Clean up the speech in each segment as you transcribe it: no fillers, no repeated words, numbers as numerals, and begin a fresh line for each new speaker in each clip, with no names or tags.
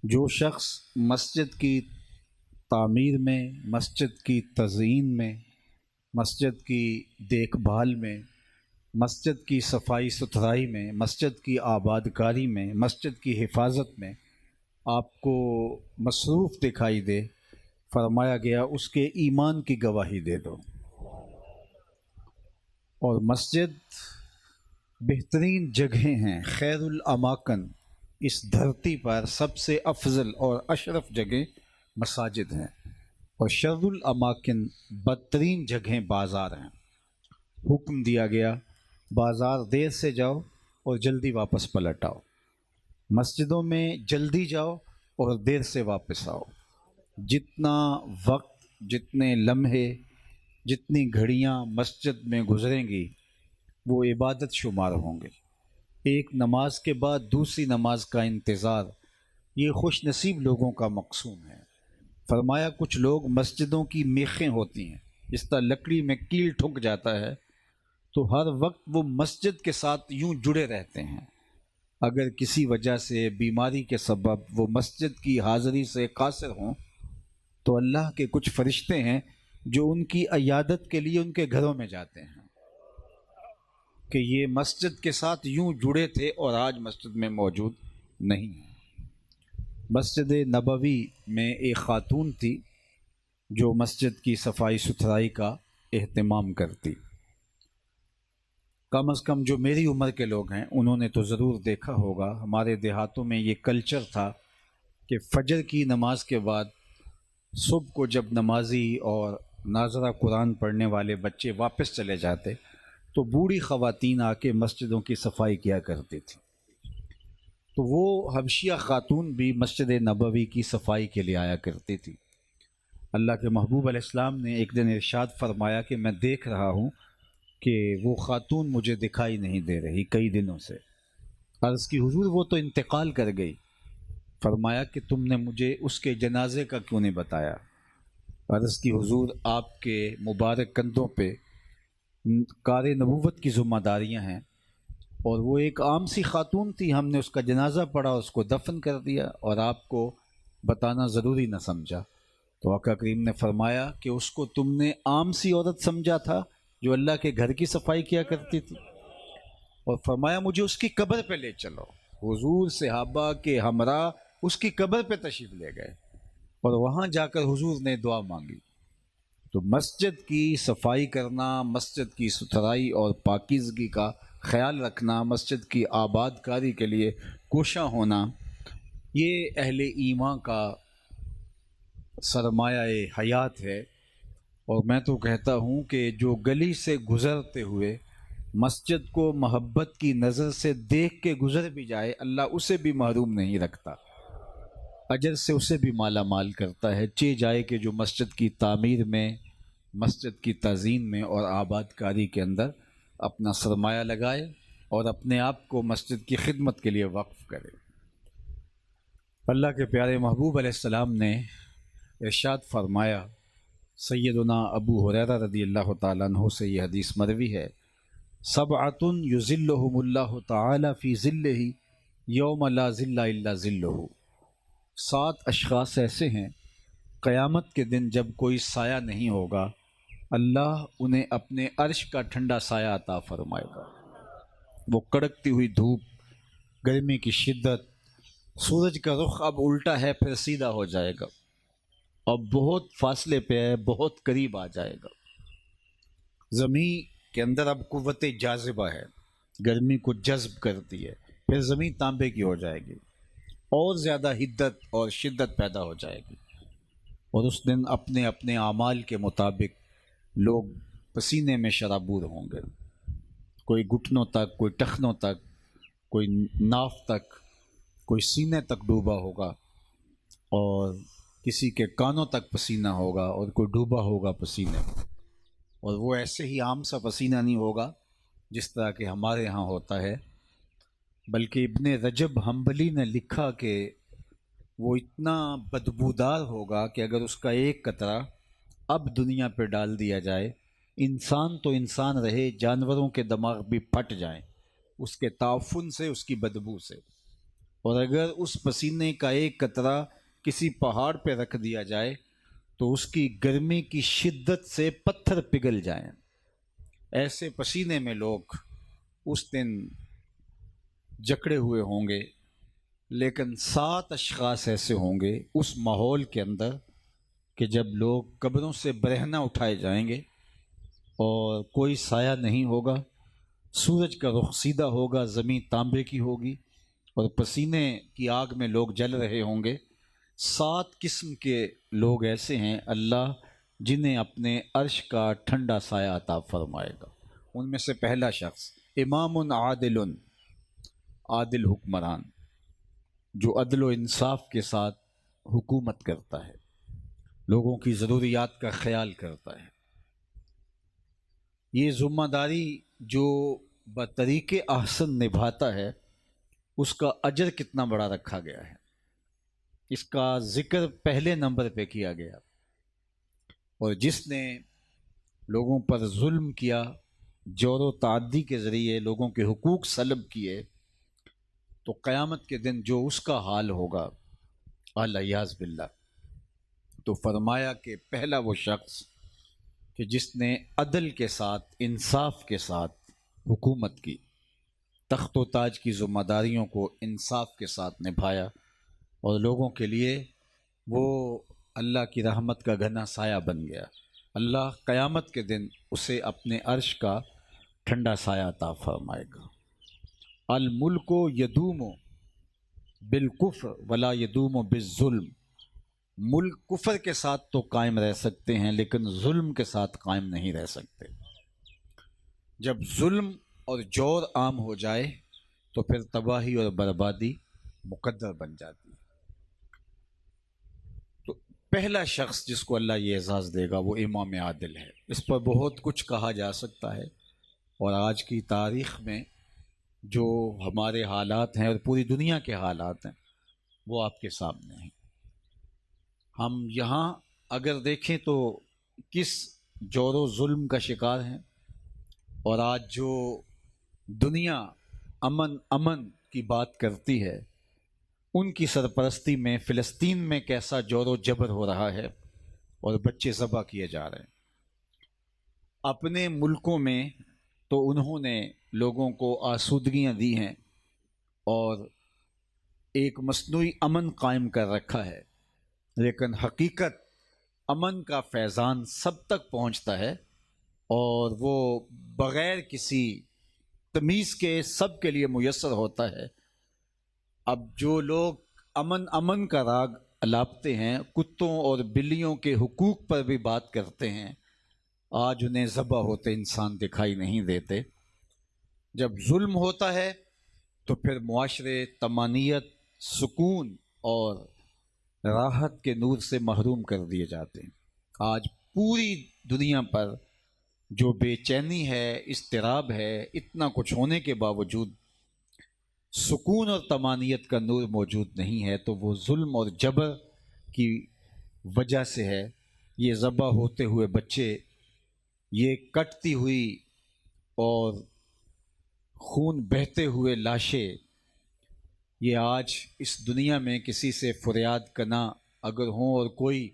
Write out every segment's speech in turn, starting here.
جو شخص مسجد کی تعمیر میں، مسجد کی تزئین میں، مسجد کی دیکھ بھال میں، مسجد کی صفائی ستھرائی میں، مسجد کی آباد کاری میں، مسجد کی حفاظت میں آپ کو مصروف دکھائی دے، فرمایا گیا اس کے ایمان کی گواہی دے دو۔ اور مسجد بہترین جگہیں ہیں، خیر الاماکن، اس دھرتی پر سب سے افضل اور اشرف جگہ مساجد ہیں، اور شر الاماکن، بدترین جگہیں بازار ہیں۔ حکم دیا گیا بازار دیر سے جاؤ اور جلدی واپس پلٹ آؤ، مسجدوں میں جلدی جاؤ اور دیر سے واپس آؤ۔ جتنا وقت، جتنے لمحے، جتنی گھڑیاں مسجد میں گزریں گی وہ عبادت شمار ہوں گے۔ ایک نماز کے بعد دوسری نماز کا انتظار یہ خوش نصیب لوگوں کا مقصود ہے۔ فرمایا کچھ لوگ مسجدوں کی میخیں ہوتی ہیں، جس طرح لکڑی میں کیل ٹھک جاتا ہے تو ہر وقت وہ مسجد کے ساتھ یوں جڑے رہتے ہیں۔ اگر کسی وجہ سے بیماری کے سبب وہ مسجد کی حاضری سے قاصر ہوں تو اللہ کے کچھ فرشتے ہیں جو ان کی عیادت کے لیے ان کے گھروں میں جاتے ہیں کہ یہ مسجد کے ساتھ یوں جڑے تھے اور آج مسجد میں موجود نہیں ہیں۔ مسجد نبوی میں ایک خاتون تھی جو مسجد کی صفائی ستھرائی کا اہتمام کرتی۔ کم از کم جو میری عمر کے لوگ ہیں انہوں نے تو ضرور دیکھا ہوگا، ہمارے دیہاتوں میں یہ کلچر تھا کہ فجر کی نماز کے بعد صبح کو جب نمازی اور ناظرہ قرآن پڑھنے والے بچے واپس چلے جاتے تو بوڑھی خواتین آ کے مسجدوں کی صفائی کیا کرتی تھی۔ تو وہ حبشیہ خاتون بھی مسجد نبوی کی صفائی کے لیے آیا کرتی تھی۔ اللہ کے محبوب علیہ السلام نے ایک دن ارشاد فرمایا کہ میں دیکھ رہا ہوں کہ وہ خاتون مجھے دکھائی نہیں دے رہی کئی دنوں سے۔ عرض کی حضور وہ تو انتقال کر گئی۔ فرمایا کہ تم نے مجھے اس کے جنازے کا کیوں نہیں بتایا؟ عرض کی حضور آپ کے مبارک کندھوں پہ کار نبوت کی ذمہ داریاں ہیں، اور وہ ایک عام سی خاتون تھی، ہم نے اس کا جنازہ پڑھا، اس کو دفن کر دیا اور آپ کو بتانا ضروری نہ سمجھا۔ تو آقا کریم نے فرمایا کہ اس کو تم نے عام سی عورت سمجھا تھا جو اللہ کے گھر کی صفائی کیا کرتی تھی، اور فرمایا مجھے اس کی قبر پہ لے چلو۔ حضور صحابہ کے ہمراہ اس کی قبر پہ تشریف لے گئے اور وہاں جا کر حضور نے دعا مانگی۔ تو مسجد کی صفائی کرنا، مسجد کی ستھرائی اور پاکیزگی کا خیال رکھنا، مسجد کی آباد کاری کے لیے کوشاں ہونا، یہ اہل ایمان کا سرمایہ حیات ہے۔ اور میں تو کہتا ہوں کہ جو گلی سے گزرتے ہوئے مسجد کو محبت کی نظر سے دیکھ کے گزر بھی جائے، اللہ اسے بھی محروم نہیں رکھتا، اجر سے اسے بھی مالا مال کرتا ہے۔ جائے کہ جو مسجد کی تعمیر میں، مسجد کی تزئین میں اور آباد کاری کے اندر اپنا سرمایہ لگائے اور اپنے آپ کو مسجد کی خدمت کے لیے وقف کرے۔ اللہ کے پیارے محبوب علیہ السلام نے ارشاد فرمایا، سیدنا ابو ہریرہ رضی اللہ تعالیٰ عنہ سے یہ حدیث مروی ہے، سبعۃ یظلھم اللہ تعالی فی ظلہ یوم لا ظل الا ظلہ۔ 7 اشخاص ایسے ہیں قیامت کے دن جب کوئی سایہ نہیں ہوگا، اللہ انہیں اپنے عرش کا ٹھنڈا سایہ عطا فرمائے گا۔ وہ کڑکتی ہوئی دھوپ، گرمی کی شدت، سورج کا رخ اب الٹا ہے پھر سیدھا ہو جائے گا، اب بہت فاصلے پہ ہے، بہت قریب آ جائے گا۔ زمین کے اندر اب قوت جاذبہ ہے، گرمی کو جذب کرتی ہے، پھر زمین تانبے کی ہو جائے گی، اور زیادہ حدت اور شدت پیدا ہو جائے گی، اور اس دن اپنے اپنے اعمال کے مطابق لوگ پسینے میں شرابور ہوں گے، کوئی گھٹنوں تک، کوئی ٹخنوں تک، کوئی ناف تک، کوئی سینے تک ڈوبا ہوگا، اور کسی کے کانوں تک پسینہ ہوگا، اور کوئی ڈوبا ہوگا پسینے میں۔ اور وہ ایسے ہی عام سا پسینہ نہیں ہوگا جس طرح کہ ہمارے ہاں ہوتا ہے، بلکہ ابن رجب حنبلی نے لکھا کہ وہ اتنا بدبودار ہوگا کہ اگر اس کا ایک قطرہ اب دنیا پہ ڈال دیا جائے، انسان تو انسان رہے، جانوروں کے دماغ بھی پھٹ جائیں اس کے تعفن سے، اس کی بدبو سے۔ اور اگر اس پسینے کا ایک قطرہ کسی پہاڑ پہ رکھ دیا جائے تو اس کی گرمی کی شدت سے پتھر پگھل جائیں۔ ایسے پسینے میں لوگ اس دن جکڑے ہوئے ہوں گے، لیکن 7 اشخاص ایسے ہوں گے اس ماحول کے اندر کہ جب لوگ قبروں سے برہنہ اٹھائے جائیں گے اور کوئی سایہ نہیں ہوگا، سورج کا رخ سیدھا ہوگا، زمین تانبے کی ہوگی اور پسینے کی آگ میں لوگ جل رہے ہوں گے۔ 7 قسم کے لوگ ایسے ہیں اللہ جنہیں اپنے عرش کا ٹھنڈا سایہ عطا فرمائے گا۔ ان میں سے پہلا شخص امام عادل، عادل حکمران جو عدل و انصاف کے ساتھ حکومت کرتا ہے، لوگوں کی ضروریات کا خیال کرتا ہے۔ یہ ذمہ داری جو بطریق احسن نبھاتا ہے اس کا اجر کتنا بڑا رکھا گیا ہے، اس کا ذکر پہلے نمبر پہ کیا گیا۔ اور جس نے لوگوں پر ظلم کیا، جور و تعدی کے ذریعے لوگوں کے حقوق سلب کیے، تو قیامت کے دن جو اس کا حال ہوگا الیاذ باللہ، تو فرمایا کہ پہلا وہ شخص کہ جس نے عدل کے ساتھ انصاف کے ساتھ حکومت کی، تخت و تاج کی ذمہ داریوں کو انصاف کے ساتھ نبھایا اور لوگوں کے لیے وہ اللہ کی رحمت کا گھنا سایہ بن گیا، اللہ قیامت کے دن اسے اپنے عرش کا ٹھنڈا سایہ عطا فرمائے گا۔ الملک یدوم بالکفر ولا یدوم بالظلم، ملک کفر کے ساتھ تو قائم رہ سکتے ہیں لیکن ظلم کے ساتھ قائم نہیں رہ سکتے۔ جب ظلم اور جور عام ہو جائے تو پھر تباہی اور بربادی مقدر بن جاتی ہے۔ تو پہلا شخص جس کو اللہ یہ اعزاز دے گا وہ امام عادل ہے۔ اس پر بہت کچھ کہا جا سکتا ہے، اور آج کی تاریخ میں جو ہمارے حالات ہیں اور پوری دنیا کے حالات ہیں وہ آپ کے سامنے ہیں۔ ہم یہاں اگر دیکھیں تو کس جور و ظلم کا شکار ہیں، اور آج جو دنیا امن کی بات کرتی ہے، ان کی سرپرستی میں فلسطین میں کیسا جور و جبر ہو رہا ہے اور بچے ذبح کیے جا رہے ہیں۔ اپنے ملکوں میں تو انہوں نے لوگوں کو آسودگیاں دی ہیں اور ایک مصنوعی امن قائم کر رکھا ہے، لیکن حقیقت امن کا فیضان سب تک پہنچتا ہے اور وہ بغیر کسی تمیز کے سب کے لیے میسر ہوتا ہے۔ اب جو لوگ امن کا راگ الاپتے ہیں، کتوں اور بلیوں کے حقوق پر بھی بات کرتے ہیں، آج انہیں ذبح ہوتے انسان دکھائی نہیں دیتے۔ جب ظلم ہوتا ہے تو پھر معاشرے طمانینت، سکون اور راحت کے نور سے محروم کر دیے جاتے ہیں۔ آج پوری دنیا پر جو بے چینی ہے، اضطراب ہے، اتنا کچھ ہونے کے باوجود سکون اور طمانینت کا نور موجود نہیں ہے، تو وہ ظلم اور جبر کی وجہ سے ہے۔ یہ ذبح ہوتے ہوئے بچے، یہ کٹتی ہوئی اور خون بہتے ہوئے لاشیں، یہ آج اس دنیا میں کسی سے فریاد کنا اگر ہوں اور کوئی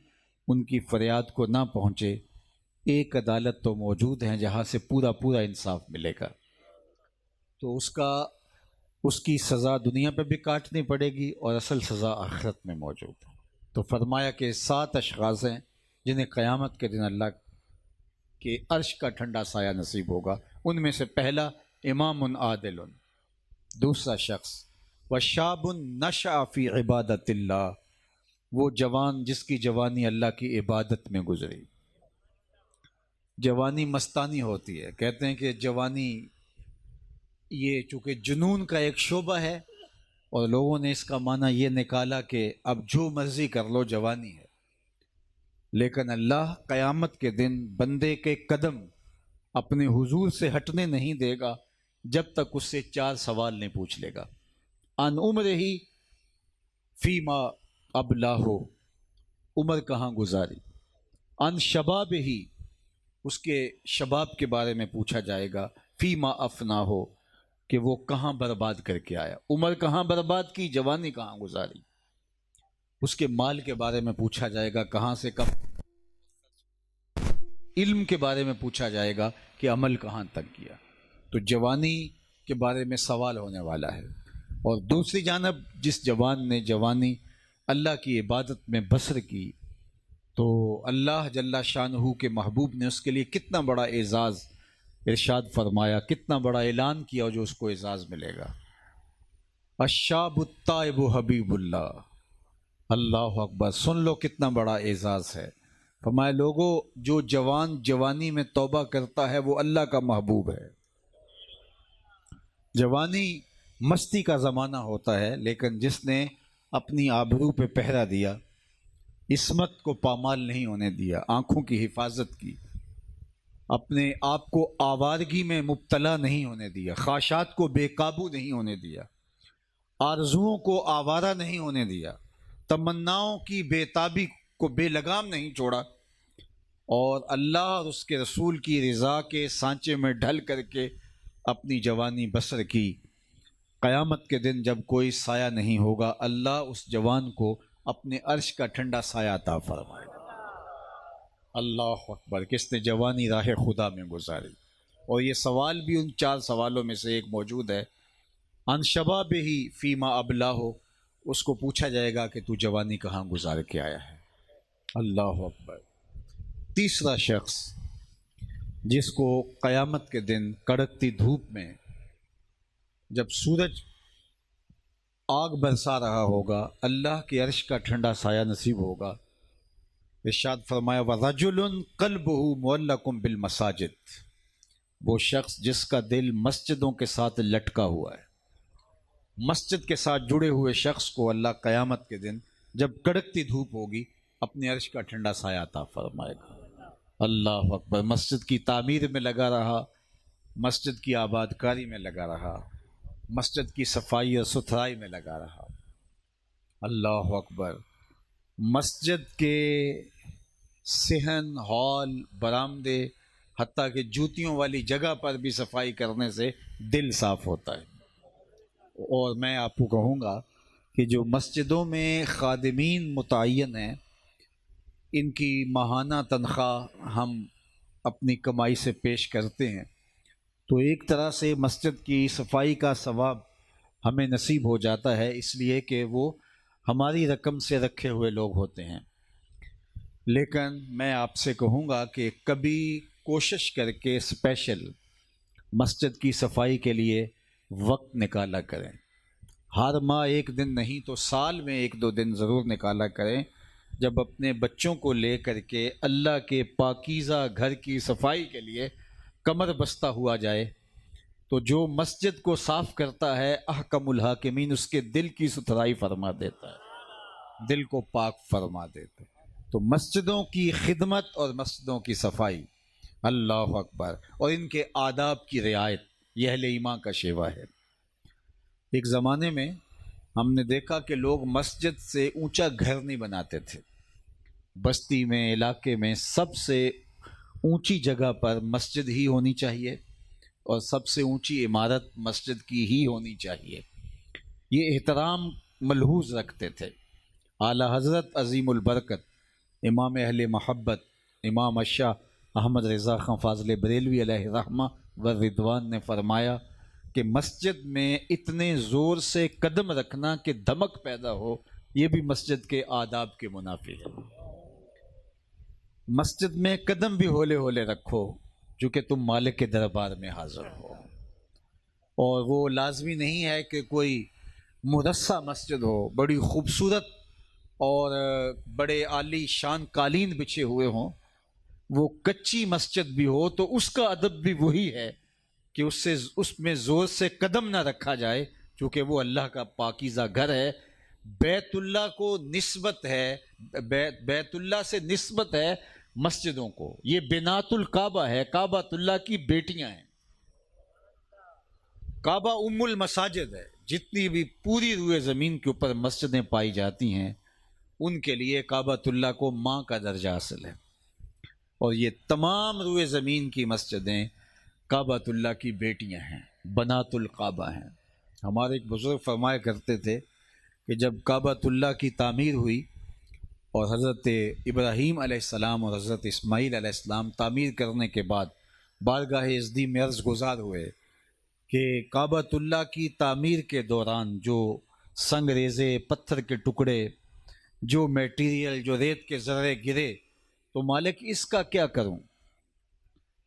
ان کی فریاد کو نہ پہنچے، ایک عدالت تو موجود ہے جہاں سے پورا انصاف ملے گا، تو اس کی سزا دنیا پہ بھی کاٹنی پڑے گی اور اصل سزا آخرت میں موجود ہے۔ تو فرمایا کہ 7 اشخاص ہیں جنہیں قیامت کے دن اللہ کے عرش کا ٹھنڈا سایہ نصیب ہوگا۔ ان میں سے پہلا امام عادل، دوسرا شخص وشاب نشأ فی عبادت اللہ، وہ جوان جس کی جوانی اللہ کی عبادت میں گزری۔ جوانی مستانی ہوتی ہے، کہتے ہیں کہ جوانی یہ چونکہ جنون کا ایک شعبہ ہے اور لوگوں نے اس کا معنی یہ نکالا کہ اب جو مرضی کر لو جوانی ہے، لیکن اللہ قیامت کے دن بندے کے قدم اپنے حضور سے ہٹنے نہیں دے گا جب تک اس سے 4 سوال نہیں پوچھ لے گا۔ ان عمر ہی فیما ابلاہ، عمر کہاں گزاری، ان شباب ہی، اس کے شباب کے بارے میں پوچھا جائے گا، فیما افنا ہو، کہ وہ کہاں برباد کر کے آیا، عمر کہاں برباد کی، جوانی کہاں گزاری۔ اس کے مال کے بارے میں پوچھا جائے گا کہاں سے کب، علم کے بارے میں پوچھا جائے گا کہ عمل کہاں تک کیا۔ تو جوانی کے بارے میں سوال ہونے والا ہے۔ اور دوسری جانب جس جوان نے جوانی اللہ کی عبادت میں بسر کی تو اللہ جل شانہ کے محبوب نے اس کے لیے کتنا بڑا اعزاز ارشاد فرمایا، کتنا بڑا اعلان کیا جو اس کو اعزاز ملے گا۔ الشاب التائب حبیب اللہ، اللہ اکبر، سن لو کتنا بڑا اعزاز ہے۔ فرمایا لوگوں جو جوان جوانی میں توبہ کرتا ہے وہ اللہ کا محبوب ہے۔ جوانی مستی کا زمانہ ہوتا ہے، لیکن جس نے اپنی آبرو پہ پہرا دیا، عصمت کو پامال نہیں ہونے دیا، آنکھوں کی حفاظت کی، اپنے آپ کو آوارگی میں مبتلا نہیں ہونے دیا، خواہشات کو بے قابو نہیں ہونے دیا، آرزوؤں کو آوارہ نہیں ہونے دیا، تمناؤں کی بے تابی کو بے لگام نہیں چھوڑا، اور اللہ اور اس کے رسول کی رضا کے سانچے میں ڈھل کر کے اپنی جوانی بسر کی، قیامت کے دن جب کوئی سایہ نہیں ہوگا اللہ اس جوان کو اپنے عرش کا ٹھنڈا سایہ عطا فرمائے گا۔ اللہ اکبر، کس نے جوانی راہ خدا میں گزاری۔ اور یہ سوال بھی ان 4 سوالوں میں سے ایک موجود ہے، ان شبابہ فیما ابلاہ، اس کو پوچھا جائے گا کہ تو جوانی کہاں گزار کے آیا ہے۔ اللہ اکبر۔ تیسرا شخص جس کو قیامت کے دن کڑکتی دھوپ میں جب سورج آگ برسا رہا ہوگا اللہ کے عرش کا ٹھنڈا سایہ نصیب ہوگا، ارشاد فرمایا وَرَجُلٌ قَلْبُهُ مُعَلَّقٌ بِالْمَسَاجِدِ، وہ شخص جس کا دل مسجدوں کے ساتھ لٹکا ہوا ہے۔ مسجد کے ساتھ جڑے ہوئے شخص کو اللہ قیامت کے دن جب کڑکتی دھوپ ہوگی اپنے عرش کا ٹھنڈا سایہ عطا فرمائے گا۔ اللہ اکبر، مسجد کی تعمیر میں لگا رہا، مسجد کی آباد کاری میں لگا رہا، مسجد کی صفائی اور ستھرائی میں لگا رہا۔ اللہ اکبر، مسجد کے صحن، ہال، برآمدے، حتیٰ کہ جوتیوں والی جگہ پر بھی صفائی کرنے سے دل صاف ہوتا ہے۔ اور میں آپ کو کہوں گا کہ جو مسجدوں میں خادمین متعین ہیں ان کی ماہانہ تنخواہ ہم اپنی کمائی سے پیش کرتے ہیں، تو ایک طرح سے مسجد کی صفائی کا ثواب ہمیں نصیب ہو جاتا ہے، اس لیے کہ وہ ہماری رقم سے رکھے ہوئے لوگ ہوتے ہیں۔ لیکن میں آپ سے کہوں گا کہ کبھی کوشش کر کے اسپیشل مسجد کی صفائی کے لیے وقت نکالا کریں۔ ہر ماہ 1 دن نہیں تو سال میں 1-2 دن ضرور نکالا کریں، جب اپنے بچوں کو لے کر کے اللہ کے پاکیزہ گھر کی صفائی کے لیے کمر بستہ ہوا جائے تو جو مسجد کو صاف کرتا ہے احکم الحاکمین اس کے دل کی ستھرائی فرما دیتا ہے، دل کو پاک فرما دیتا ہے۔ تو مسجدوں کی خدمت اور مسجدوں کی صفائی، اللہ اکبر، اور ان کے آداب کی رعایت، یہ اہل ایمان کا شیوا ہے۔ ایک زمانے میں ہم نے دیکھا کہ لوگ مسجد سے اونچا گھر نہیں بناتے تھے۔ بستی میں، علاقے میں سب سے اونچی جگہ پر مسجد ہی ہونی چاہیے اور سب سے اونچی عمارت مسجد کی ہی ہونی چاہیے، یہ احترام ملحوظ رکھتے تھے۔ اعلیٰ حضرت عظیم البرکت امام اہل محبت امام الشاہ احمد رضا خان فاضل بریلوی علیہ رحمہ و رضوان نے فرمایا کہ مسجد میں اتنے زور سے قدم رکھنا کہ دھمک پیدا ہو، یہ بھی مسجد کے آداب کے منافی ہے۔ مسجد میں قدم بھی ہولے ہولے رکھو چونکہ تم مالک کے دربار میں حاضر ہو، اور وہ لازمی نہیں ہے کہ کوئی مرصع مسجد ہو، بڑی خوبصورت اور بڑے عالی شان قالین بچھے ہوئے ہوں، وہ کچی مسجد بھی ہو تو اس کا ادب بھی وہی ہے کہ اس میں زور سے قدم نہ رکھا جائے، چونکہ وہ اللہ کا پاکیزہ گھر ہے۔ بیت اللہ کو نسبت ہے، بیت اللہ سے نسبت ہے مسجدوں کو، یہ بنات الکعبہ ہے، کعبۃ اللہ کی بیٹیاں ہیں، کعبہ ام المساجد ہے۔ جتنی بھی پوری روئے زمین کے اوپر مسجدیں پائی جاتی ہیں ان کے لیے کعبۃ اللہ کو ماں کا درجہ حاصل ہے، اور یہ تمام روئے زمین کی مسجدیں کعبۃ اللہ کی بیٹیاں ہیں۔ بنات الکعبہ ہیں۔ ہمارے ایک بزرگ فرمایا کرتے تھے کہ جب کعبۃ اللہ کی تعمیر ہوئی اور حضرت ابراہیم علیہ السلام اور حضرت اسماعیل علیہ السلام تعمیر کرنے کے بعد بارگاہ ازدی میں عرض گزار ہوئے کہ کعبۃ اللہ کی تعمیر کے دوران جو سنگ ریزے، پتھر کے ٹکڑے، جو میٹیریل، جو ریت کے ذرے گرے تو مالک اس کا کیا کروں؟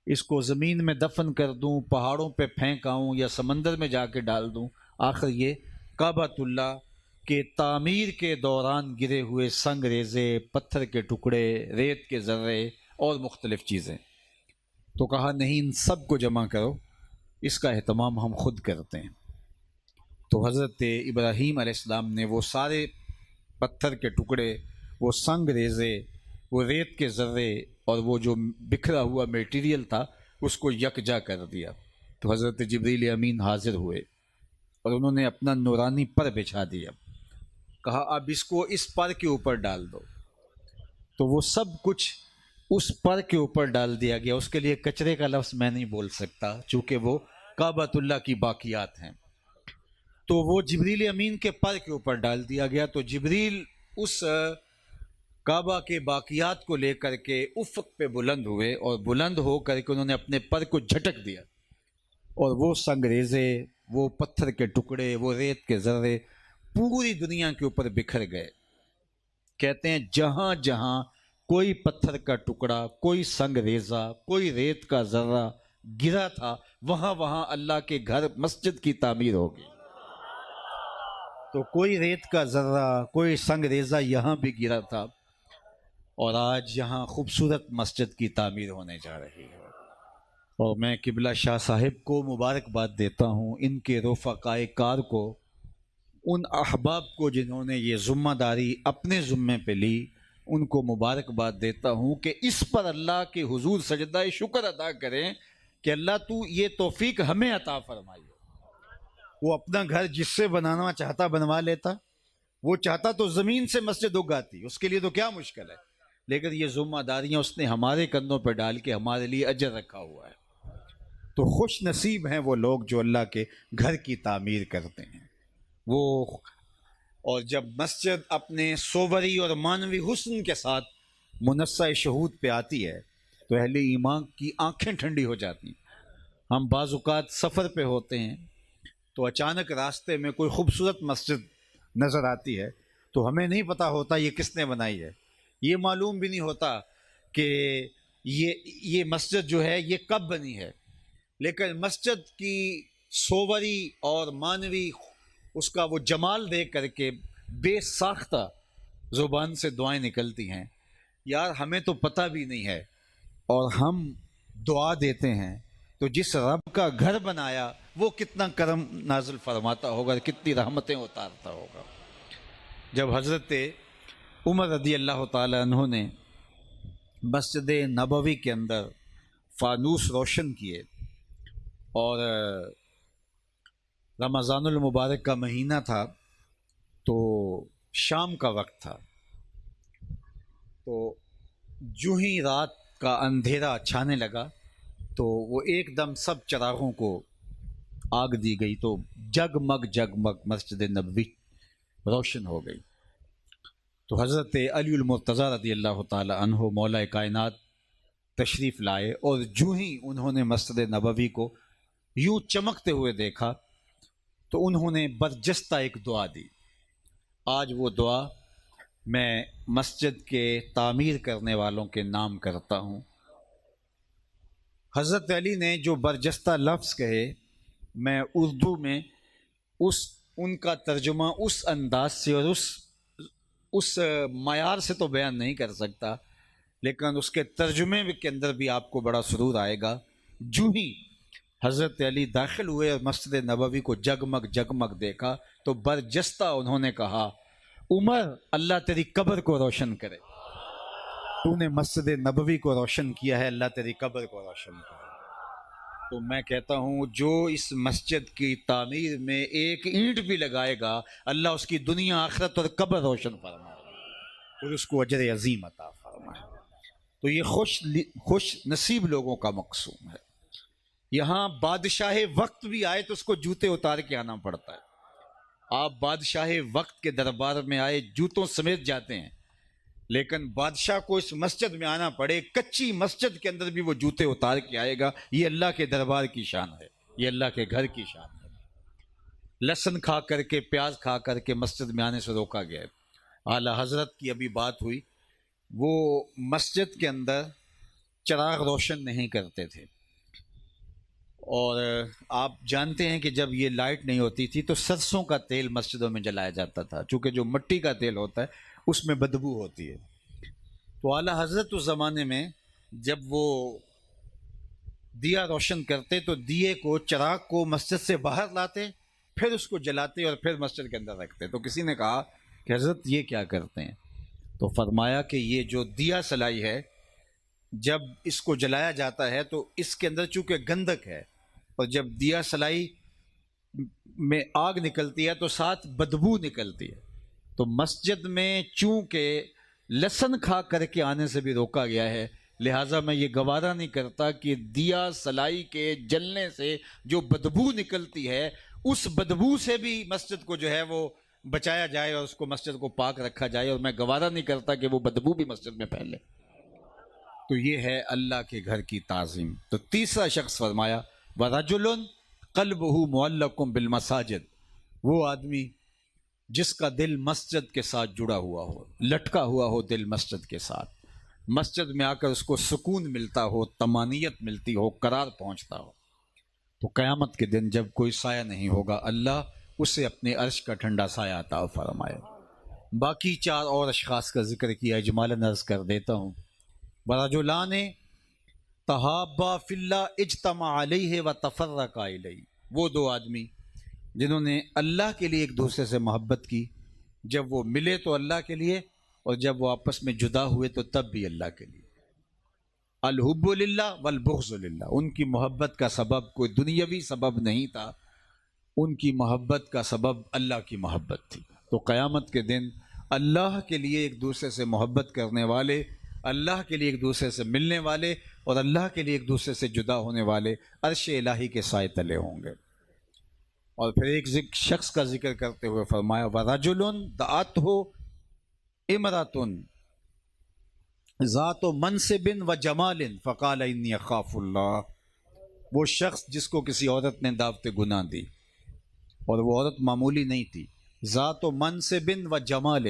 اس کو زمین میں دفن کر دوں، پہاڑوں پہ پھینک آؤں، یا سمندر میں جا کے ڈال دوں؟ آخر یہ کعبۃ اللہ کے تعمیر کے دوران گرے ہوئے سنگ ریزے، پتھر کے ٹکڑے، ریت کے ذرے اور مختلف چیزیں۔ تو کہا نہیں، ان سب کو جمع کرو، اس کا اہتمام ہم خود کرتے ہیں۔ تو حضرت ابراہیم علیہ السلام نے وہ سارے پتھر کے ٹکڑے، وہ سنگ ریزے، وہ ریت کے ذرے اور وہ جو بکھرا ہوا میٹیریل تھا اس کو یکجا کر دیا۔ تو حضرت جبریل امین حاضر ہوئے اور انہوں نے اپنا نورانی پر بچھا دیا، کہا اب اس کو اس پر کے اوپر ڈال دو۔ تو وہ سب کچھ اس پر کے اوپر ڈال دیا گیا۔ اس کے لیے کچرے کا لفظ میں نہیں بول سکتا چونکہ وہ کعبۃ اللہ کی باقیات ہیں۔ تو وہ جبریل امین کے پر کے اوپر ڈال دیا گیا۔ تو جبریل اس کعبہ کے باقیات کو لے کر کے افق پہ بلند ہوئے اور بلند ہو کر کے انہوں نے اپنے پر کو جھٹک دیا اور وہ سنگ ریزے، وہ پتھر کے ٹکڑے، وہ ریت کے ذرے پوری دنیا کے اوپر بکھر گئے۔ کہتے ہیں جہاں جہاں کوئی پتھر کا ٹکڑا، کوئی سنگ ریزہ، کوئی ریت کا ذرہ گرا تھا، وہاں وہاں اللہ کے گھر مسجد کی تعمیر ہوگی۔ تو کوئی ریت کا ذرہ، کوئی سنگ ریزہ یہاں بھی گرا تھا اور آج یہاں خوبصورت مسجد کی تعمیر ہونے جا رہی ہے۔ اور میں قبلہ شاہ صاحب کو مبارکباد دیتا ہوں، ان کے رفقائے کار کو، ان احباب کو جنہوں نے یہ ذمہ داری اپنے ذمے پہ لی، ان کو مبارکباد دیتا ہوں کہ اس پر اللہ کے حضور سجدہ شکر ادا کریں کہ اللہ تو یہ توفیق ہمیں عطا فرمائی۔ وہ اپنا گھر جس سے بنانا چاہتا بنوا لیتا، وہ چاہتا تو زمین سے مسجد اگاتی، اس کے لیے تو کیا مشکل ہے، لیکن یہ ذمہ داریاں اس نے ہمارے کندھوں پہ ڈال کے ہمارے لیے اجر رکھا ہوا ہے۔ تو خوش نصیب ہیں وہ لوگ جو اللہ کے گھر کی تعمیر کرتے ہیں وہ۔ اور جب مسجد اپنے صوری اور معنوی حسن کے ساتھ منصہ شہود پہ آتی ہے تو اہل ایمان کی آنکھیں ٹھنڈی ہو جاتی ہیں۔ ہم بعض اوقات سفر پہ ہوتے ہیں تو اچانک راستے میں کوئی خوبصورت مسجد نظر آتی ہے تو ہمیں نہیں پتہ ہوتا یہ کس نے بنائی ہے، یہ معلوم بھی نہیں ہوتا کہ یہ مسجد جو ہے یہ کب بنی ہے، لیکن مسجد کی صوری اور معنوی اس کا وہ جمال دیکھ کر کے بے ساختہ زبان سے دعائیں نکلتی ہیں، یار ہمیں تو پتہ بھی نہیں ہے اور ہم دعا دیتے ہیں تو جس رب کا گھر بنایا وہ کتنا کرم نازل فرماتا ہوگا، کتنی رحمتیں اتارتا ہوگا۔ جب حضرت عمر رضی اللہ تعالی عنہ نے مسجد نبوی کے اندر فانوس روشن کیے اور رمضان المبارک کا مہینہ تھا تو شام کا وقت تھا، تو جو ہی رات کا اندھیرا چھانے لگا تو وہ ایک دم سب چراغوں کو آگ دی گئی تو جگمگ جگمگ مسجد نبوی روشن ہو گئی۔ تو حضرت علی المرتضیٰ رضی اللہ تعالی عنہ مولا کائنات تشریف لائے اور جو ہی انہوں نے مسجد نبوی کو یوں چمکتے ہوئے دیکھا تو انہوں نے برجستہ ایک دعا دی۔ آج وہ دعا میں مسجد کے تعمیر کرنے والوں کے نام کرتا ہوں۔ حضرت علی نے جو برجستہ لفظ کہے میں اردو میں ان کا ترجمہ اس انداز سے اور اس معیار سے تو بیان نہیں کر سکتا، لیکن اس کے ترجمے کے اندر بھی آپ کو بڑا سرور آئے گا۔ جو ہی حضرت علی داخل ہوئے اور مسجد نبوی کو جگمگ جگمگ دیکھا تو برجستہ انہوں نے کہا، عمر اللہ تیری قبر کو روشن کرے، تو نے مسجد نبوی کو روشن کیا ہے، اللہ تیری قبر کو روشن کرے۔ تو میں کہتا ہوں جو اس مسجد کی تعمیر میں ایک اینٹ بھی لگائے گا اللہ اس کی دنیا آخرت اور قبر روشن فرمائے اور اس کو اجر عظیم عطا فرمائے۔ تو یہ خوش نصیب لوگوں کا مقصود ہے۔ یہاں بادشاہ وقت بھی آئے تو اس کو جوتے اتار کے آنا پڑتا ہے. آپ بادشاہ وقت کے دربار میں آئے جوتوں سمیت جاتے ہیں، لیکن بادشاہ کو اس مسجد میں آنا پڑے کچی مسجد کے اندر بھی وہ جوتے اتار کے آئے گا. یہ اللہ کے دربار کی شان ہے، یہ اللہ کے گھر کی شان ہے. لہسن کھا کر کے، پیاز کھا کر کے مسجد میں آنے سے روکا گیا ہے. اعلیٰ حضرت کی ابھی بات ہوئی، وہ مسجد کے اندر چراغ روشن نہیں کرتے تھے. اور آپ جانتے ہیں کہ جب یہ لائٹ نہیں ہوتی تھی تو سرسوں کا تیل مسجدوں میں جلایا جاتا تھا، چونکہ جو مٹی کا تیل ہوتا ہے اس میں بدبو ہوتی ہے. تو اعلیٰ حضرت اس زمانے میں جب وہ دیا روشن کرتے تو دیے کو، چراغ کو مسجد سے باہر لاتے، پھر اس کو جلاتے اور پھر مسجد کے اندر رکھتے. تو کسی نے کہا کہ حضرت یہ کیا کرتے ہیں؟ تو فرمایا کہ یہ جو دیا سلائی ہے، جب اس کو جلایا جاتا ہے تو اس کے اندر چونکہ گندک ہے، اور جب دیا سلائی میں آگ نکلتی ہے تو ساتھ بدبو نکلتی ہے. تو مسجد میں چونکہ لہسن کھا کر کے آنے سے بھی روکا گیا ہے، لہٰذا میں یہ گوارا نہیں کرتا کہ دیا سلائی کے جلنے سے جو بدبو نکلتی ہے اس بدبو سے بھی مسجد کو جو ہے وہ بچایا جائے اور اس کو مسجد کو پاک رکھا جائے، اور میں گوارا نہیں کرتا کہ وہ بدبو بھی مسجد میں پھیلے. تو یہ ہے اللہ کے گھر کی تعظیم. تو تیسرا شخص فرمایا وَرَجُلٌ قَلْبُهُ مُعَلَّقٌ بِالْمَسَاجِدِ، وہ آدمی جس کا دل مسجد کے ساتھ جڑا ہوا ہو، لٹکا ہوا ہو دل مسجد کے ساتھ، مسجد میں آ کر اس کو سکون ملتا ہو، طمانینت ملتی ہو، قرار پہنچتا ہو. تو قیامت کے دن جب کوئی سایہ نہیں ہوگا، اللہ اسے اپنے عرش کا ٹھنڈا سایہ عطا فرمائے. باقی چار اور اشخاص کا ذکر کیا، اجمالاً عرض کر دیتا ہوں. وَرَجُلَانِ تَحَابَّا فِي اللَّهِ اجْتَمَعَ عَلَيْهِ وَتَفَرَّقَا إِلَيْهِ، وہ دو آدمی جنہوں نے اللہ کے لیے ایک دوسرے سے محبت کی، جب وہ ملے تو اللہ کے لیے، اور جب وہ آپس میں جدا ہوئے تو تب بھی اللہ کے لیے. الحب للہ والبغض للہ، ان کی محبت کا سبب کوئی دنیاوی سبب نہیں تھا، ان کی محبت کا سبب اللہ کی محبت تھی. تو قیامت کے دن اللہ کے لیے ایک دوسرے سے محبت کرنے والے، اللہ کے لیے ایک دوسرے سے ملنے والے، اور اللہ کے لیے ایک دوسرے سے جدا ہونے والے عرش الہی کے سائے تلے ہوں گے. اور پھر ایک شخص کا ذکر کرتے ہوئے فرمایا وَرَجُلٌ دَعَتْهُ امرأة ذات منصب وجمال فقال انی اخاف اللہ، وہ شخص جس کو کسی عورت نے دعوت گناہ دی، اور وہ عورت معمولی نہیں تھی، ذات منصب وجمال،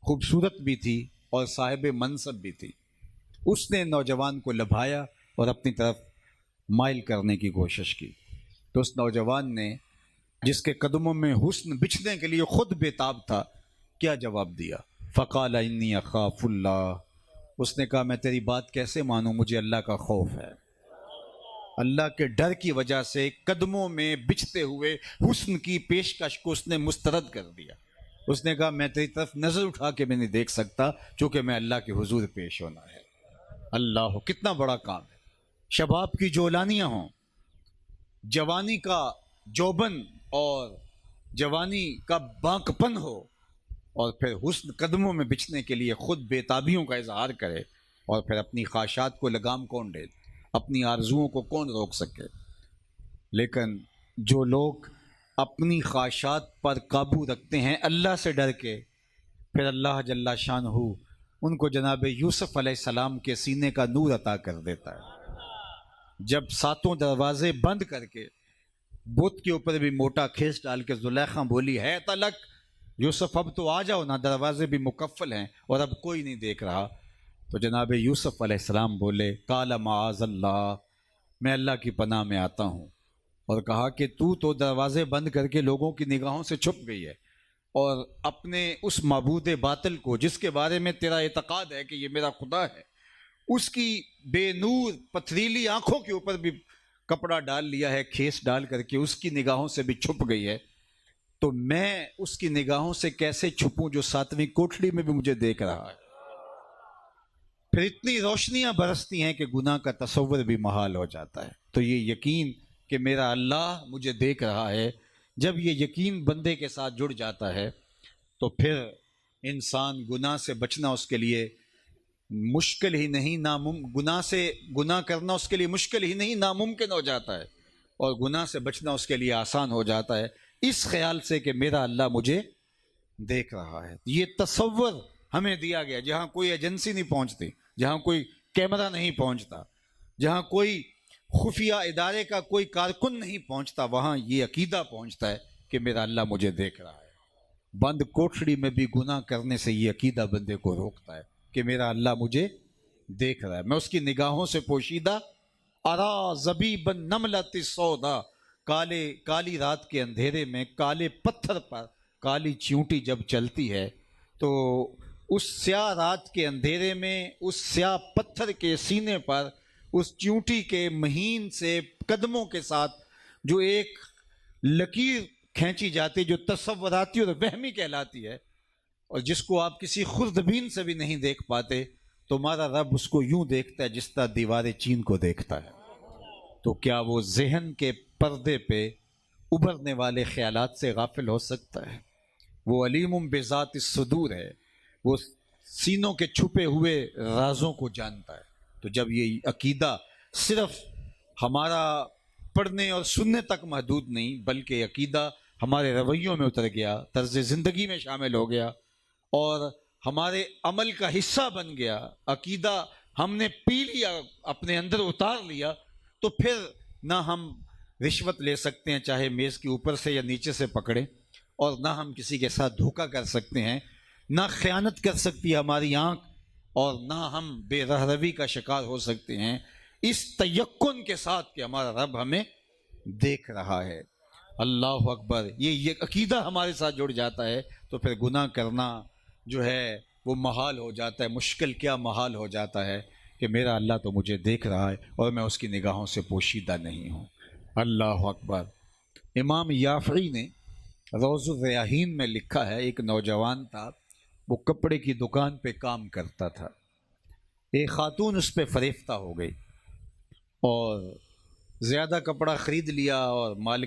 خوبصورت بھی تھی اور صاحب منصب بھی تھی. اس نے نوجوان کو لبھایا اور اپنی طرف مائل کرنے کی کوشش کی. تو اس نوجوان نے، جس کے قدموں میں حسن بچھنے کے لیے خود بےتاب تھا، کیا جواب دیا؟ فقال انی اخاف اللہ، اس نے کہا میں تیری بات کیسے مانوں، مجھے اللہ کا خوف ہے. اللہ کے ڈر کی وجہ سے قدموں میں بچھتے ہوئے حسن کی پیشکش کو اس نے مسترد کر دیا. اس نے کہا میں تیری طرف نظر اٹھا کے میں نہیں دیکھ سکتا، چونکہ میں اللہ کے حضور پیش ہونا ہے. اللہ، کتنا بڑا کام ہے. شباب کی جولانیاں ہوں، جوانی کا جوبن اور جوانی کا بانکپن ہو، اور پھر حسن قدموں میں بچھنے کے لیے خود بےتابیوں کا اظہار کرے، اور پھر اپنی خواہشات کو لگام کون دے، اپنی آرزوؤں کو کون روک سکے. لیکن جو لوگ اپنی خواہشات پر قابو رکھتے ہیں اللہ سے ڈر کے، پھر اللہ جل شانہ ان کو جناب یوسف علیہ السلام کے سینے کا نور عطا کر دیتا ہے. جب ساتوں دروازے بند کر کے بت کے اوپر بھی موٹا کھیس ڈال کے زلیخا بولی ہے تلک یوسف اب تو آ جاؤ نا، دروازے بھی مقفل ہیں اور اب کوئی نہیں دیکھ رہا، تو جناب یوسف علیہ السلام بولے قال معاذ اللہ، میں اللہ کی پناہ میں آتا ہوں. اور کہا کہ تو دروازے بند کر کے لوگوں کی نگاہوں سے چھپ گئی ہے، اور اپنے اس معبود باطل کو جس کے بارے میں تیرا اعتقاد ہے کہ یہ میرا خدا ہے، اس کی بے نور پتھریلی آنکھوں کے اوپر بھی کپڑا ڈال لیا ہے، کھیس ڈال کر کے اس کی نگاہوں سے بھی چھپ گئی ہے. تو میں اس کی نگاہوں سے کیسے چھپوں جو ساتویں کوٹھڑی میں بھی مجھے دیکھ رہا ہے. پھر اتنی روشنیاں برستی ہیں کہ گناہ کا تصور بھی محال ہو جاتا ہے. تو یہ یقین کہ میرا اللہ مجھے دیکھ رہا ہے، جب یہ یقین بندے کے ساتھ جڑ جاتا ہے تو پھر انسان گناہ سے بچنا اس کے لیے مشکل ہی نہیں گناہ کرنا اس کے لیے مشکل ہی نہیں ناممکن ہو جاتا ہے، اور گناہ سے بچنا اس کے لیے آسان ہو جاتا ہے، اس خیال سے کہ میرا اللہ مجھے دیکھ رہا ہے۔ یہ تصور ہمیں دیا گیا، جہاں کوئی ایجنسی نہیں پہنچتی، جہاں کوئی کیمرہ نہیں پہنچتا، جہاں کوئی خفیہ ادارے کا کوئی کارکن نہیں پہنچتا، وہاں یہ عقیدہ پہنچتا ہے کہ میرا اللہ مجھے دیکھ رہا ہے۔ بند کوٹھڑی میں بھی گناہ کرنے سے یہ عقیدہ بندے کو روکتا ہے کہ میرا اللہ مجھے دیکھ رہا ہے، میں اس کی نگاہوں سے پوشیدہ۔ ارا زبیبا نملۃ سودا، کالی رات کے اندھیرے میں کالے پتھر پر کالی چیونٹی جب چلتی ہے تو اس سیاہ رات کے اندھیرے میں اس سیاہ پتھر کے سینے پر اس چیونٹی کے مہین سے قدموں کے ساتھ جو ایک لکیر کھینچی جاتی جو تصوراتی اور وہمی کہلاتی ہے، اور جس کو آپ کسی خوردبین سے بھی نہیں دیکھ پاتے، تو ہمارا رب اس کو یوں دیکھتا ہے جس طرح دیوار چین کو دیکھتا ہے۔ تو کیا وہ ذہن کے پردے پہ ابھرنے والے خیالات سے غافل ہو سکتا ہے؟ وہ علیم بذات الصدور ہے، وہ سینوں کے چھپے ہوئے رازوں کو جانتا ہے۔ تو جب یہ عقیدہ صرف ہمارا پڑھنے اور سننے تک محدود نہیں، بلکہ عقیدہ ہمارے رویوں میں اتر گیا، طرز زندگی میں شامل ہو گیا اور ہمارے عمل کا حصہ بن گیا، عقیدہ ہم نے پی لیا، اپنے اندر اتار لیا، تو پھر نہ ہم رشوت لے سکتے ہیں چاہے میز کے اوپر سے یا نیچے سے پکڑیں، اور نہ ہم کسی کے ساتھ دھوکہ کر سکتے ہیں، نہ خیانت کر سکتی ہے ہماری آنکھ، اور نہ ہم بے رہروی کا شکار ہو سکتے ہیں، اس تیقن کے ساتھ کہ ہمارا رب ہمیں دیکھ رہا ہے۔ اللہ اکبر، یہ عقیدہ ہمارے ساتھ جڑ جاتا ہے تو پھر گناہ کرنا جو ہے وہ محال ہو جاتا ہے۔ مشکل کیا محال ہو جاتا ہے کہ میرا اللہ تو مجھے دیکھ رہا ہے اور میں اس کی نگاہوں سے پوشیدہ نہیں ہوں۔ اللہ اکبر۔ امام یافعی نے روض الریاحین میں لکھا ہے، ایک نوجوان تھا، وہ کپڑے کی دکان پہ کام کرتا تھا، ایک خاتون اس پہ فریفتہ ہو گئی اور زیادہ کپڑا خرید لیا، اور مال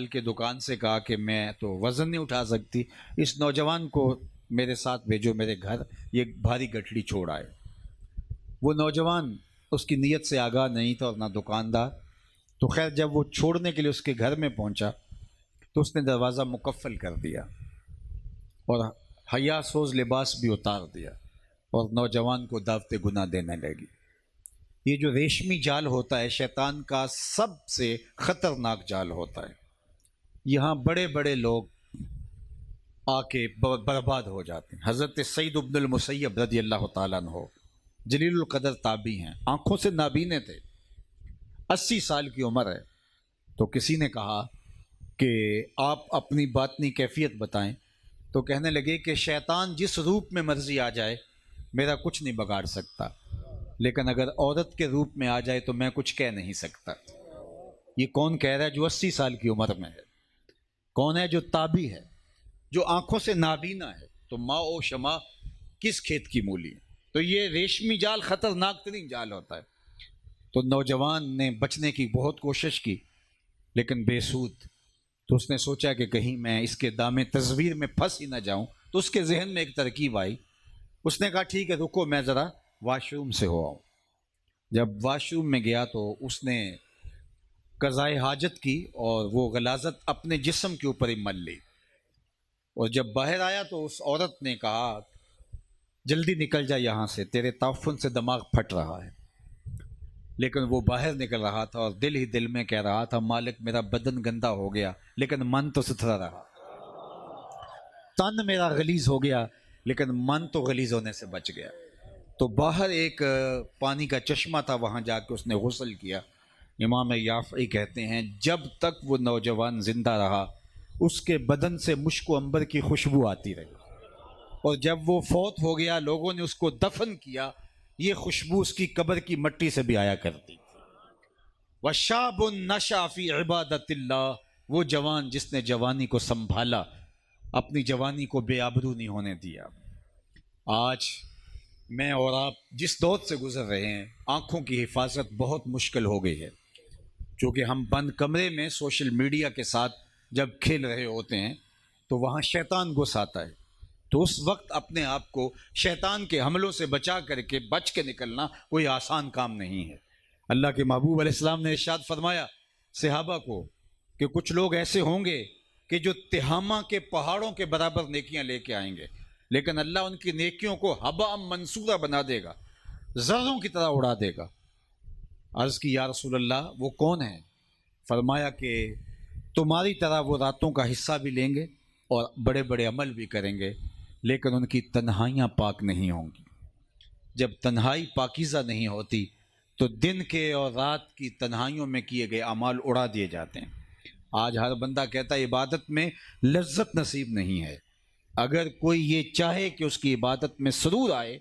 کے دکان سے کہا کہ میں تو وزن نہیں اٹھا سکتی، اس نوجوان کو میرے ساتھ بھیجو میرے گھر، یہ بھاری گٹھڑی چھوڑ آئے۔ وہ نوجوان اس کی نیت سے آگاہ نہیں تھا اور نہ دکاندار، تو خیر جب وہ چھوڑنے کے لیے اس کے گھر میں پہنچا تو اس نے دروازہ مقفل کر دیا اور حیا سوز لباس بھی اتار دیا اور نوجوان کو دعوت گناہ دینے لگی۔ یہ جو ریشمی جال ہوتا ہے شیطان کا سب سے خطرناک جال ہوتا ہے، یہاں بڑے بڑے لوگ آ کے برباد ہو جاتے ہیں۔ حضرت سعید بن المسیب رضی اللہ تعالیٰ عنہ جلیل القدر تابعی ہیں، آنکھوں سے نابینے تھے، 80 سال کی عمر ہے، تو کسی نے کہا کہ آپ اپنی باطنی کیفیت بتائیں، تو کہنے لگے کہ شیطان جس روپ میں مرضی آ جائے میرا کچھ نہیں بگاڑ سکتا، لیکن اگر عورت کے روپ میں آ جائے تو میں کچھ کہہ نہیں سکتا۔ یہ کون کہہ رہا ہے؟ جو 80 سال کی عمر میں ہے۔ کون ہے؟ جو تابی ہے، جو آنکھوں سے نابینا ہے۔ تو ماں و شما کس کھیت کی مولی ہے؟ تو یہ ریشمی جال خطرناک ترین جال ہوتا ہے۔ تو نوجوان نے بچنے کی بہت کوشش کی لیکن بے سود، تو اس نے سوچا کہ کہیں میں اس کے دامے تصویر میں پھنس ہی نہ جاؤں، تو اس کے ذہن میں ایک ترکیب آئی، اس نے کہا ٹھیک ہے رکو میں ذرا واش روم سے ہو آؤں۔ جب واش روم میں گیا تو اس نے قضائے حاجت کی اور وہ غلاظت اپنے جسم کے اوپر ہی مل لی، اور جب باہر آیا تو اس عورت نے کہا جلدی نکل جا یہاں سے، تیرے تعفن سے دماغ پھٹ رہا ہے۔ لیکن وہ باہر نکل رہا تھا اور دل ہی دل میں کہہ رہا تھا مالک میرا بدن گندا ہو گیا لیکن من تو ستھرا رہا، تن میرا غلیظ ہو گیا لیکن من تو غلیظ ہونے سے بچ گیا۔ تو باہر ایک پانی کا چشمہ تھا، وہاں جا کے اس نے غسل کیا۔ امام یافعی کہتے ہیں جب تک وہ نوجوان زندہ رہا اس کے بدن سے مشک و عنبر کی خوشبو آتی رہی، اور جب وہ فوت ہو گیا لوگوں نے اس کو دفن کیا، یہ خوشبو اس کی قبر کی مٹی سے بھی آیا کرتی۔ وَشَابٌ نَشَأَ فِي عِبَادَةِ اللَّهِ، وہ جوان جس نے جوانی کو سنبھالا، اپنی جوانی کو بے آبرو نہیں ہونے دیا۔ آج میں اور آپ جس دور سے گزر رہے ہیں، آنکھوں کی حفاظت بہت مشکل ہو گئی ہے، کیونکہ ہم بند کمرے میں سوشل میڈیا کے ساتھ جب کھیل رہے ہوتے ہیں تو وہاں شیطان گھس آتا ہے، تو اس وقت اپنے آپ کو شیطان کے حملوں سے بچا کر کے بچ کے نکلنا کوئی آسان کام نہیں ہے۔ اللہ کے محبوب علیہ السلام نے ارشاد فرمایا صحابہ کو کہ کچھ لوگ ایسے ہوں گے کہ جو تہامہ کے پہاڑوں کے برابر نیکیاں لے کے آئیں گے، لیکن اللہ ان کی نیکیوں کو ہبا منصورہ بنا دے گا، ذروں کی طرح اڑا دے گا۔ عرض کی یا رسول اللہ وہ کون ہیں؟ فرمایا کہ تمہاری طرح وہ راتوں کا حصہ بھی لیں گے اور بڑے بڑے عمل بھی کریں گے، لیکن ان کی تنہائیاں پاک نہیں ہوں گی۔ جب تنہائی پاکیزہ نہیں ہوتی تو دن کے اور رات کی تنہائیوں میں کیے گئے اعمال اڑا دیے جاتے ہیں۔ آج ہر بندہ کہتا ہے عبادت میں لذت نصیب نہیں ہے۔ اگر کوئی یہ چاہے کہ اس کی عبادت میں سرور آئے،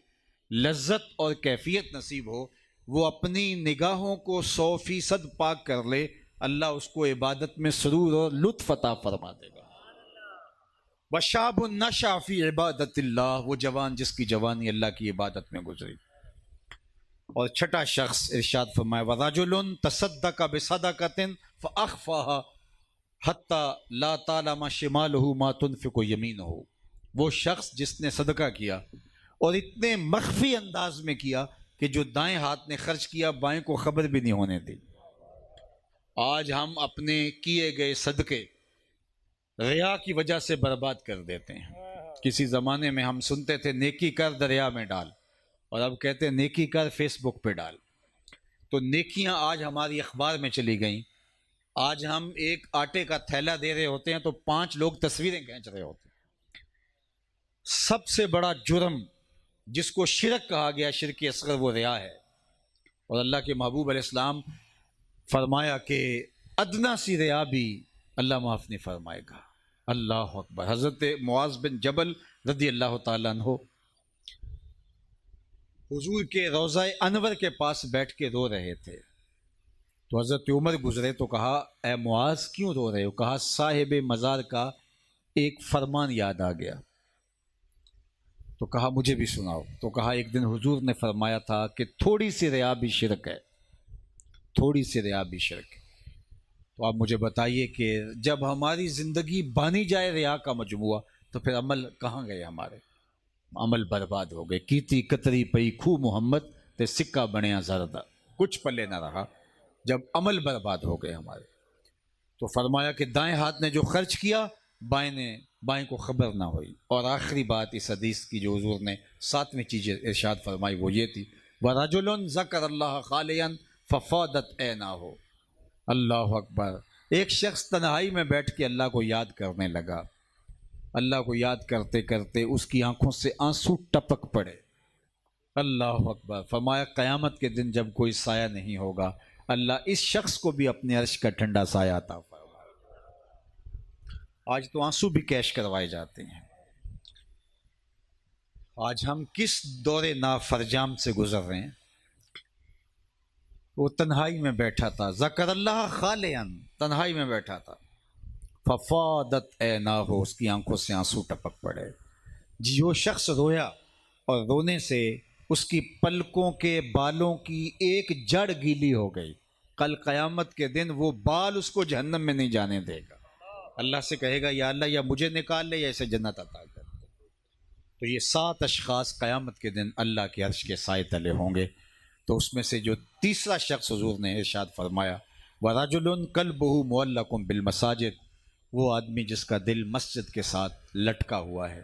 لذت اور کیفیت نصیب ہو، وہ اپنی نگاہوں کو 100% پاک کر لے، اللہ اس کو عبادت میں سرور اور لطف عطا فرما دے گا۔ وَشَابٌ نَشَأَ فِي عِبَادَةِ اللَّهِ، وہ جوان جس کی جوانی اللہ کی عبادت میں گزری۔ اور چھٹا شخص ارشاد فرمایا وَرَجُلٌ تَصَدَّقَ بِصَدَقَةٍ فَأَخْفَاهَا حَتَّى لَا تَعْلَمَ شِمَالُهُ مَا تُنْفِقُ يَمِينُهُ، وہ شخص جس نے صدقہ کیا اور اتنے مخفی انداز میں کیا کہ جو دائیں ہاتھ نے خرچ کیا بائیں کو خبر بھی نہیں ہونے دی۔ آج ہم اپنے کیے گئے صدقے ریا کی وجہ سے برباد کر دیتے ہیں۔ کسی زمانے میں ہم سنتے تھے نیکی کر دریا میں ڈال، اور اب کہتے ہیں نیکی کر فیس بک پہ ڈال۔ تو نیکیاں آج ہماری اخبار میں چلی گئیں۔ آج ہم ایک آٹے کا تھیلا دے رہے ہوتے ہیں تو 5 لوگ تصویریں کھینچ رہے ہوتے ہیں۔ سب سے بڑا جرم جس کو شرک کہا گیا، شرک اصغر، وہ ریا ہے۔ اور اللہ کے محبوب علیہ السلام فرمایا کہ ادنا سی ریا بھی اللہ معاف نہیں فرمائے گا۔ اللہ اکبر۔ حضرت معاذ بن جبل رضی اللہ تعالیٰ عنہ حضور کے روضہ انور کے پاس بیٹھ کے رو رہے تھے، تو حضرت عمر گزرے تو کہا اے معاذ کیوں رو رہے ہو؟ کہا صاحب مزار کا ایک فرمان یاد آ گیا۔ تو کہا مجھے بھی سناؤ۔ تو کہا ایک دن حضور نے فرمایا تھا کہ تھوڑی سی ریا بھی شرک ہے، تھوڑی سی ریا بھی شرک ہے۔ تو آپ مجھے بتائیے کہ جب ہماری زندگی بانی جائے ریا کا مجموعہ، تو پھر عمل کہاں گئے ہمارے؟ عمل برباد ہو گئے۔ کیتی کتری پئی کھو محمد تے سکہ بنیا زردہ، کچھ پلے نہ رہا جب عمل برباد ہو گئے ہمارے۔ تو فرمایا کہ دائیں ہاتھ نے جو خرچ کیا بائیں کو خبر نہ ہوئی۔ اور آخری بات اس حدیث کی جو حضور نے 7ویں چیز ارشاد فرمائی وہ یہ تھی وَرَجُلٌ ذَكَرَ اللَّهَ خَالِيًا فَفَاضَتْ عَيْنَاهُ۔ اللہ اکبر۔ ایک شخص تنہائی میں بیٹھ کے اللہ کو یاد کرنے لگا، اللہ کو یاد کرتے کرتے اس کی آنکھوں سے آنسو ٹپک پڑے۔ اللہ اکبر۔ فرمایا قیامت کے دن جب کوئی سایہ نہیں ہوگا، اللہ اس شخص کو بھی اپنے عرش کا ٹھنڈا سایہ عطا فرمائے۔ آج تو آنسو بھی کیش کروائے جاتے ہیں۔ آج ہم کس دور نافرجام سے گزر رہے ہیں؟ وہ تنہائی میں بیٹھا تھا، ذکر اللہ خالیا، تنہائی میں بیٹھا تھا، ففادت عیناہ، اس کی آنکھوں سے آنسو ٹپک پڑے۔ جی وہ شخص رویا اور رونے سے اس کی پلکوں کے بالوں کی ایک جڑ گیلی ہو گئی۔ کل قیامت کے دن وہ بال اس کو جہنم میں نہیں جانے دے گا۔ اللہ سے کہے گا یا اللہ یا مجھے نکال لے یا اسے جنت عطا کر دے۔ تو یہ 7 اشخاص قیامت کے دن اللہ کے عرش کے سائے تلے ہوں گے۔ تو اس میں سے جو تیسرا شخص حضور نے ارشاد فرمایا وَرَجُلٌ قَلْبُهُ مُعَلَّقٌ بِالْمَسَاجِدِ، وہ آدمی جس کا دل مسجد کے ساتھ لٹکا ہوا ہے۔